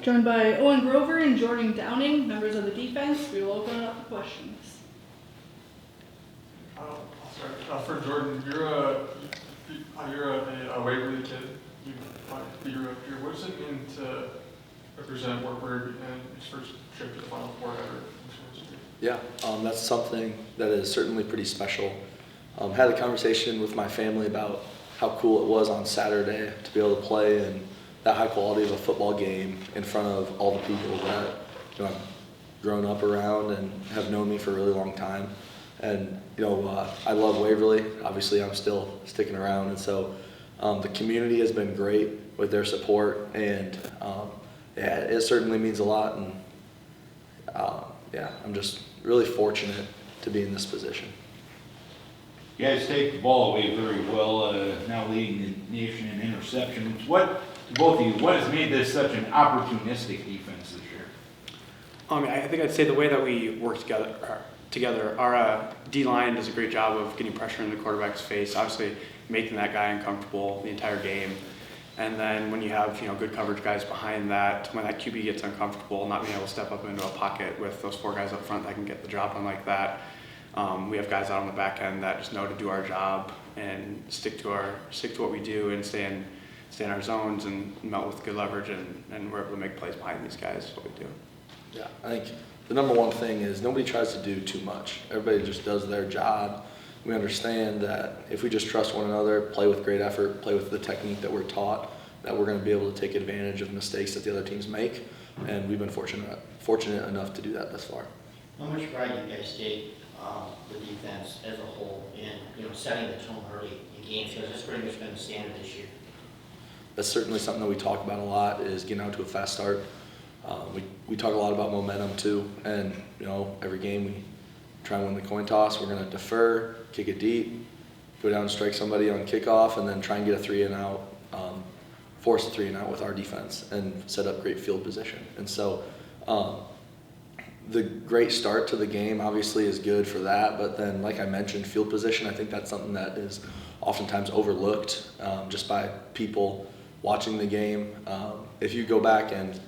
Joined by Owen Grover and Jordan Downing, members of the defense. We will open it up for questions. I'll start. For Jordan, you're a Waverly kid. What does it mean to represent Wartburg and his first trip to the Final Four ever? Yeah, that's something that is certainly pretty special. Had a conversation with my family about how cool it was on Saturday to be able to play in that high quality of a football game in front of all the people that I've grown up around and have known me for a really long time. And I love Waverly. Obviously, I'm still sticking around, and so the community has been great with their support, and it certainly means a lot. And I'm just really fortunate to be in this position. You guys take the ball away very well, now leading the nation in interceptions. What has made this such an opportunistic defense this year? I think I'd say the way that we work together, our D-line does a great job of getting pressure in the quarterback's face, obviously making that guy uncomfortable the entire game. And then when you have good coverage guys behind that, when that QB gets uncomfortable, not being able to step up into a pocket with those four guys up front that can get the job done like that, we have guys out on the back end that just know to do our job and stick to what we do and stay in our zones and melt with good leverage, and we're able to make plays behind these guys. Is what we do. Yeah, I think the number one thing is nobody tries to do too much. Everybody just does their job. We understand that if we just trust one another, play with great effort, play with the technique that we're taught, that we're going to be able to take advantage of mistakes that the other teams make, and we've been fortunate enough to do that thus far. How much pride do you guys take the defense as a whole in setting the tone early in games, because that's pretty much been the standard this year? That's certainly something that we talk about a lot, is getting out to a fast start. We talk a lot about momentum too, and every game we try and win the coin toss. We're going to defer, kick it deep, go down and strike somebody on kickoff, and then try and get a 3-and-out, force a 3-and-out with our defense and set up great field position. And so the great start to the game obviously is good for that, but then like I mentioned, field position, I think that's something that is oftentimes overlooked just by people watching the game. If you go back and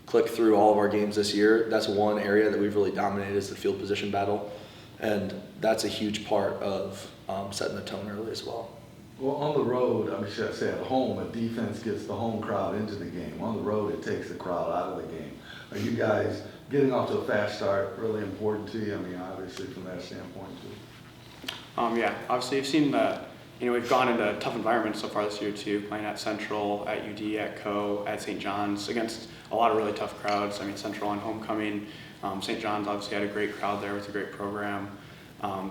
click through all of our games this year, that's one area that we've really dominated, is the field position battle, and that's a huge part of setting the tone early as well. Well, on the road, should I say at home, a defense gets the home crowd into the game. On the road, it takes the crowd out of the game. Are you guys getting off to a fast start really important to you? Obviously from that standpoint too. Obviously you've seen we've gone into tough environments so far this year too, playing at Central, at UD, at Co, at St. John's, against a lot of really tough crowds. Central on homecoming, St. John's obviously had a great crowd there with a great program.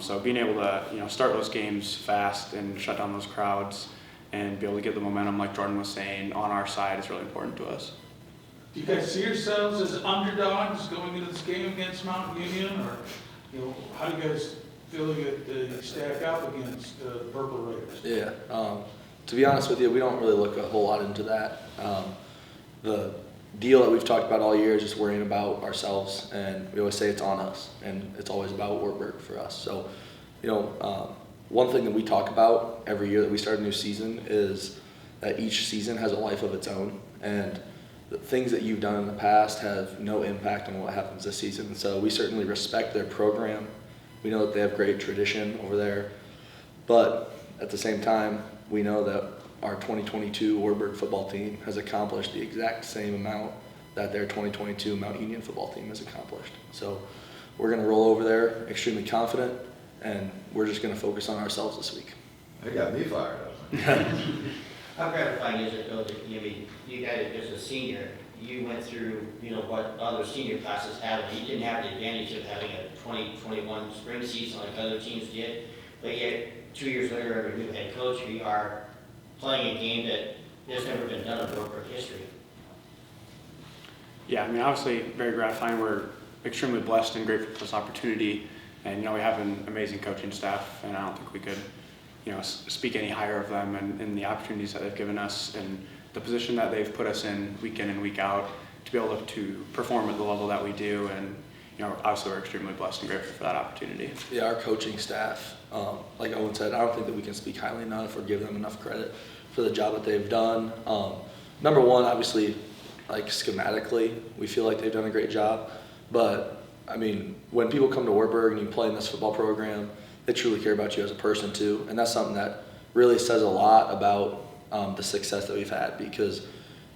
So being able to start those games fast and shut down those crowds and be able to get the momentum, like Jordan was saying, on our side is really important to us. Do you guys see yourselves as underdogs going into this game against Mountain Union, or how do you guys feel you stack up against the Purple Raiders? Yeah, to be honest with you, we don't really look a whole lot into that. The deal that we've talked about all year is just worrying about ourselves, and we always say it's on us, and it's always about Wartburg for us. So, one thing that we talk about every year that we start a new season is that each season has a life of its own, and the things that you've done in the past have no impact on what happens this season. And so we certainly respect their program. We know that they have great tradition over there, but at the same time, we know that our 2022 Wartburg football team has accomplished the exact same amount that their 2022 Mount Union football team has accomplished. So we're going to roll over there extremely confident, and we're just going to focus on ourselves this week. They got me fired up. How gratifying is it though that you guys as a senior, you went through what other senior classes have, and you didn't have the advantage of having a 2021 spring season like other teams did, but yet 2 years later, under a new head coach, we are playing a game that has never been done in Wartburg history. Yeah, obviously very gratifying. We're extremely blessed and grateful for this opportunity, and we have an amazing coaching staff, and I don't think we could speak any higher of them and the opportunities that they've given us and the position that they've put us in and week out to be able to perform at the level that we do. And obviously we're extremely blessed and grateful for that opportunity. Yeah, our coaching staff, like Owen said, I don't think that we can speak highly enough or give them enough credit for the job that they've done. Number one, obviously, like schematically, we feel like they've done a great job. But I mean, when people come to Wartburg and you play in this football program, they truly care about you as a person too, and that's something that really says a lot about the success that we've had. Because,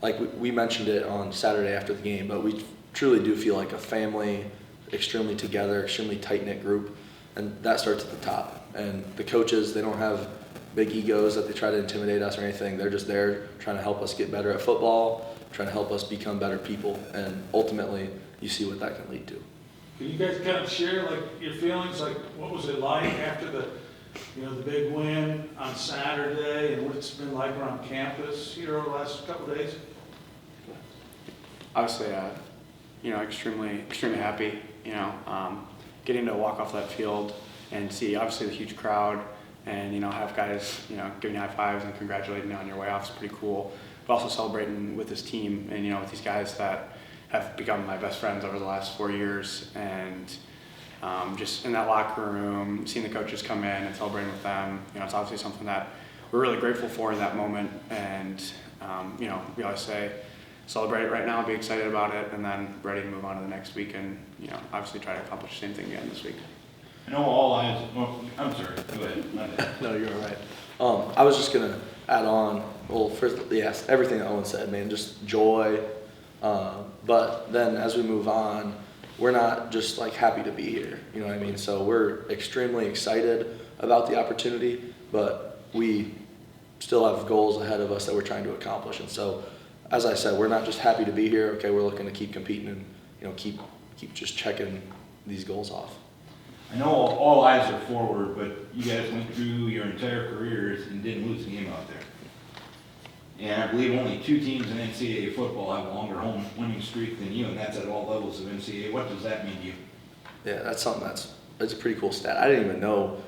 like we mentioned it on Saturday after the game, but we truly do feel like a family, extremely together, extremely tight-knit group, and that starts at the top. And the coaches, they don't have big egos that they try to intimidate us or anything. They're just there trying to help us get better at football, trying to help us become better people, and ultimately you see what that can lead to. Can you guys kind of share like your feelings, like what was it like after the big win on Saturday, and what it's been like around campus here over the last couple of days? Obviously, extremely happy, getting to walk off that field and see obviously the huge crowd and, have guys, giving you high fives and congratulating you on your way off is pretty cool. But also celebrating with this team and, with these guys that have become my best friends over the last 4 years, and just in that locker room, seeing the coaches come in and celebrating with them, it's obviously something that we're really grateful for in that moment. And, we always say, celebrate it right now, be excited about it, and then ready to move on to the next week and, obviously try to accomplish the same thing again this week. I know all eyes, I'm sorry, go ahead. My bad. No, you're all right. I was just gonna add on. Well, first, yes, everything that Owen said, man, just joy. But then as we move on, we're not just like happy to be here. You know what I mean? So we're extremely excited about the opportunity, but we still have goals ahead of us that we're trying to accomplish. And so, as I said, we're not just happy to be here. Okay, we're looking to keep competing and keep just checking these goals off. I know all eyes are forward, but you guys went through your entire careers and didn't lose a game out there. And I believe only 2 teams in NCAA football have a longer home winning streak than you, and that's at all levels of NCAA. What does that mean to you? Yeah, that's something that's a pretty cool stat. I didn't even know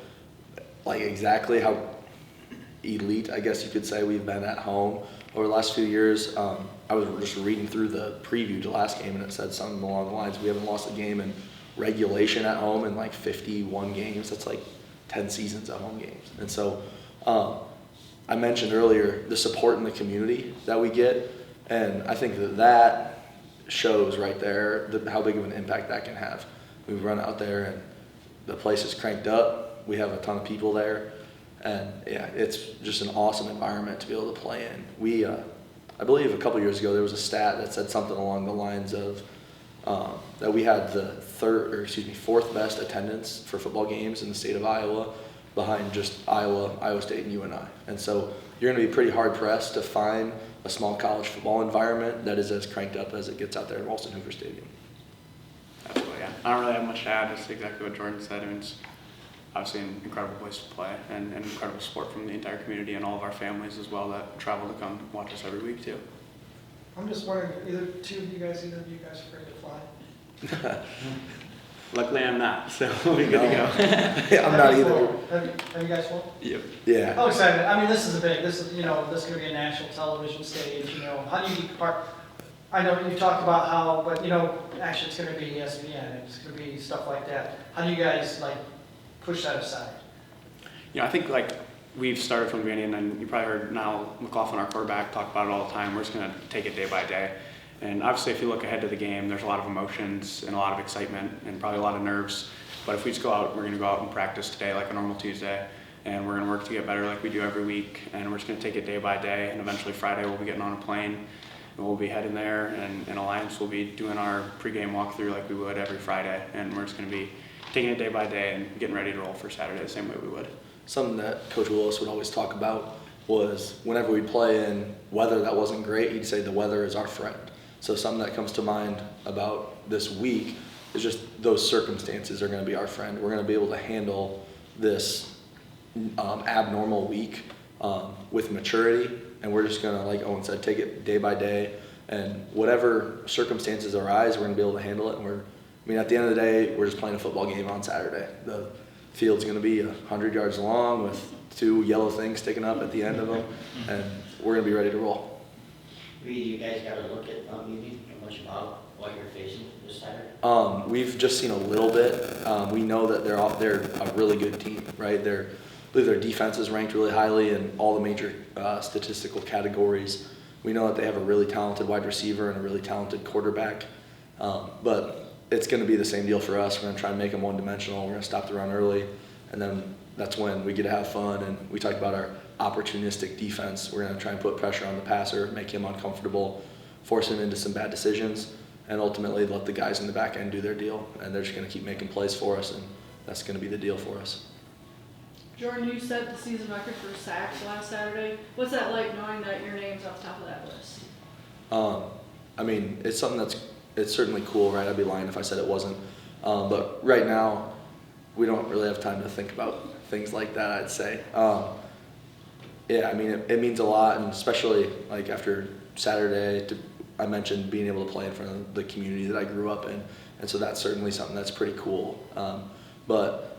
like exactly how elite, I guess you could say, we've been at home over the last few years. I was just reading through the preview to last game, and it said something along the lines, we haven't lost a game in regulation at home in like 51 games. That's like 10 seasons at home games. And so I mentioned earlier the support in the community that we get, and I think that shows right there how big of an impact that can have. We run out there and the place is cranked up. We have a ton of people there, and yeah, it's just an awesome environment to be able to play in. We, I believe a couple years ago there was a stat that said something along the lines of that we had the fourth best attendance for football games in the state of Iowa, behind just Iowa State, and UNI. And so you're going to be pretty hard pressed to find a small college football environment that is as cranked up as it gets out there in Ralston Hoover Stadium. Absolutely, yeah. I don't really have much to add. Just exactly what Jordan said. I mean, it's obviously an incredible place to play, and incredible support from the entire community and all of our families as well that travel to come watch us every week too. I'm just wondering, either of you guys afraid to fly? Luckily, I'm not, so we'll be good to go. Yeah, I'm not either. Have you guys flown? Yep. Yeah. I'm excited. I mean, this is this is going to be a national television stage. How do you keep part? I know you talked about how, but actually it's going to be ESPN. It's going to be stuff like that. How do you guys push that aside? I think we've started from the beginning, and you probably heard Niall McLaughlin, our quarterback, talk about it all the time. We're just going to take it day by day. And obviously, if you look ahead to the game, there's a lot of emotions and a lot of excitement and probably a lot of nerves. But if we just go out, we're going to go out and practice today like a normal Tuesday, and we're going to work to get better like we do every week. And we're just going to take it day by day. And eventually Friday, we'll be getting on a plane, and we'll be heading there. And in Alliance, we'll be doing our pregame walkthrough like we would every Friday. And we're just going to be taking it day by day and getting ready to roll for Saturday the same way we would. Something that Coach Willis would always talk about was whenever we'd play in weather that wasn't great, he'd say the weather is our friend. So something that comes to mind about this week is just those circumstances are going to be our friend. We're going to be able to handle this abnormal week with maturity, and we're just going to, like Owen said, take it day by day, and whatever circumstances arise, we're going to be able to handle it. And at the end of the day, we're just playing a football game on Saturday. The field's going to be 100 yards long with 2 yellow things sticking up at the end of them, and we're going to be ready to roll. You guys got to look at Mount Union, how much about what you're facing this Saturday? We've just seen a little bit. We know that they're a really good team, right? I believe their defense is ranked really highly in all the major statistical categories. we know that they have a really talented wide receiver and a really talented quarterback. But it's going to be the same deal for us. We're going to try and make them one-dimensional. We're going to stop the run early, and then that's when we get to have fun. And we talked about our opportunistic defense. We're going to try and put pressure on the passer, make him uncomfortable, force him into some bad decisions, and ultimately let the guys in the back end do their deal. And they're just going to keep making plays for us, and that's going to be the deal for us. Jordan, you set the season record for sacks last Saturday. What's that like knowing that your name's off the top of that list? I mean, it's something it's certainly cool, right? I'd be lying if I said it wasn't. But right now, we don't really have time to think about things like that, I'd say. Yeah, I mean, it means a lot, and especially like after Saturday, I mentioned being able to play in front of the community that I grew up in, and so that's certainly something that's pretty cool. But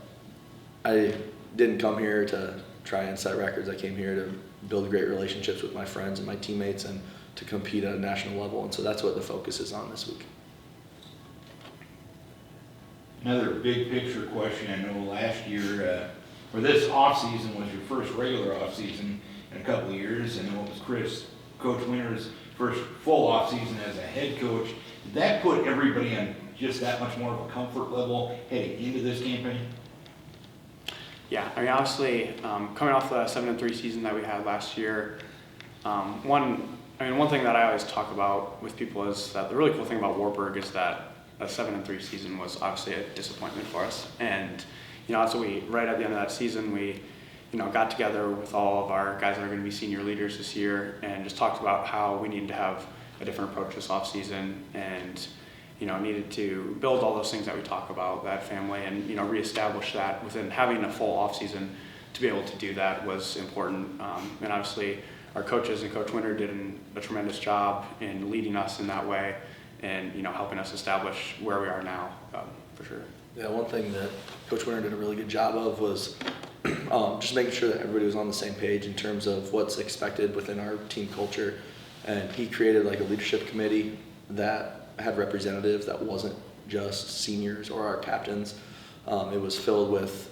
I didn't come here to try and set records. I came here to build great relationships with my friends and my teammates and to compete at a national level, and so that's what the focus is on this week. Another big picture question. I know last year, or this offseason was your first regular offseason in a couple of years, and it was Coach Winter's first full offseason as a head coach. Did that put everybody on just that much more of a comfort level heading into this campaign? Yeah, I mean, obviously, coming off the 7-3 season that we had last year, one thing that I always talk about with people is that the really cool thing about Wartburg is that a 7-3 season was obviously a disappointment for us. And, so right at the end of that season, we, got together with all of our guys that are going to be senior leaders this year and just talked about how we needed to have a different approach this offseason and, needed to build all those things that we talk about, that family, and, reestablish that within having a full offseason. To be able to do that was important. And obviously, our coaches and Coach Winter did a tremendous job in leading us in that way and, helping us establish where we are now, for sure. Yeah, one thing that Coach Winter did a really good job of was just making sure that everybody was on the same page in terms of what's expected within our team culture. And he created like a leadership committee that had representatives that wasn't just seniors or our captains. It was filled with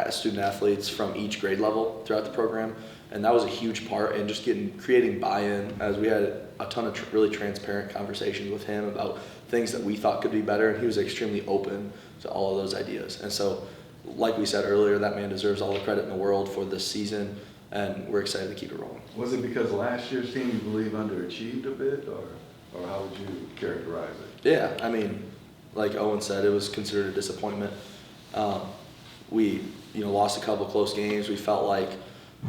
student athletes from each grade level throughout the program. And that was a huge part in just creating buy-in, as we had a ton of really transparent conversations with him about things that we thought could be better, and he was extremely open to all of those ideas. And so, like we said earlier, that man deserves all the credit in the world for this season, and we're excited to keep it rolling. Was it because last year's team, you believe, underachieved a bit, or how would you characterize it? Yeah, I mean, like Owen said, it was considered a disappointment. We, lost a couple close games. We felt like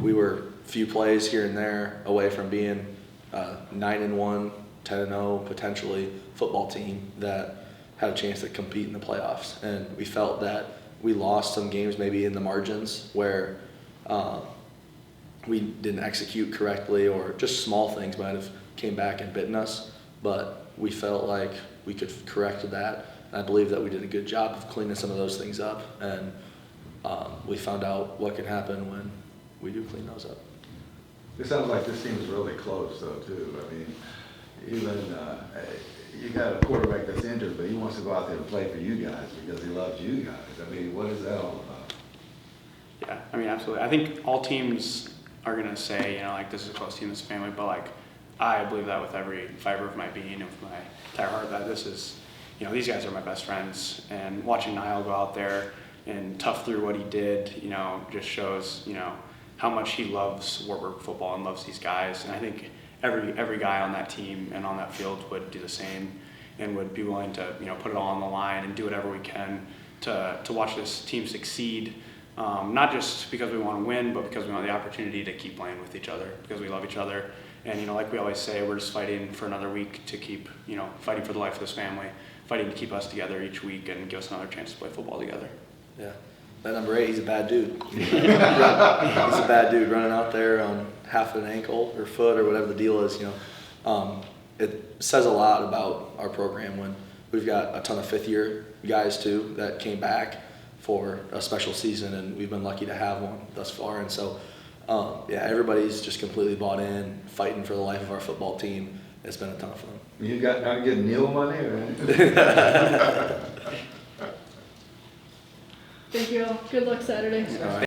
we were a few plays here and there away from being 9-1, 10-0 potentially football team that had a chance to compete in the playoffs. And we felt that we lost some games maybe in the margins where we didn't execute correctly, or just small things might have came back and bitten us. But we felt like we could correct that. And I believe that we did a good job of cleaning some of those things up. And we found out what can happen when we do clean those up. It sounds like this team is really close, though, too. I mean, even you got a quarterback that's injured, but he wants to go out there and play for you guys because he loves you guys. I mean, what is that all about? Yeah, I mean, absolutely. I think all teams are going to say, this is a close team, this is a family, but I believe that with every fiber of my being and with my entire heart that this is, these guys are my best friends. And watching Niall go out there and tough through what he did, just shows, how much he loves Wartburg football and loves these guys. And I think every guy on that team and on that field would do the same and would be willing to, put it all on the line and do whatever we can to watch this team succeed. Not just because we want to win, but because we want the opportunity to keep playing with each other, because we love each other. And, like we always say, we're just fighting for another week to keep, fighting for the life of this family, fighting to keep us together each week and give us another chance to play football together. Yeah. That number 8, he's a bad dude. He's a bad dude running out there on half an ankle or foot or whatever the deal is, It says a lot about our program when we've got a ton of fifth-year guys, too, that came back for a special season, and we've been lucky to have one thus far. And so, everybody's just completely bought in, fighting for the life of our football team. It's been a ton of fun. You not getting Neil money or anything? Thank you all. Good luck Saturday. All right.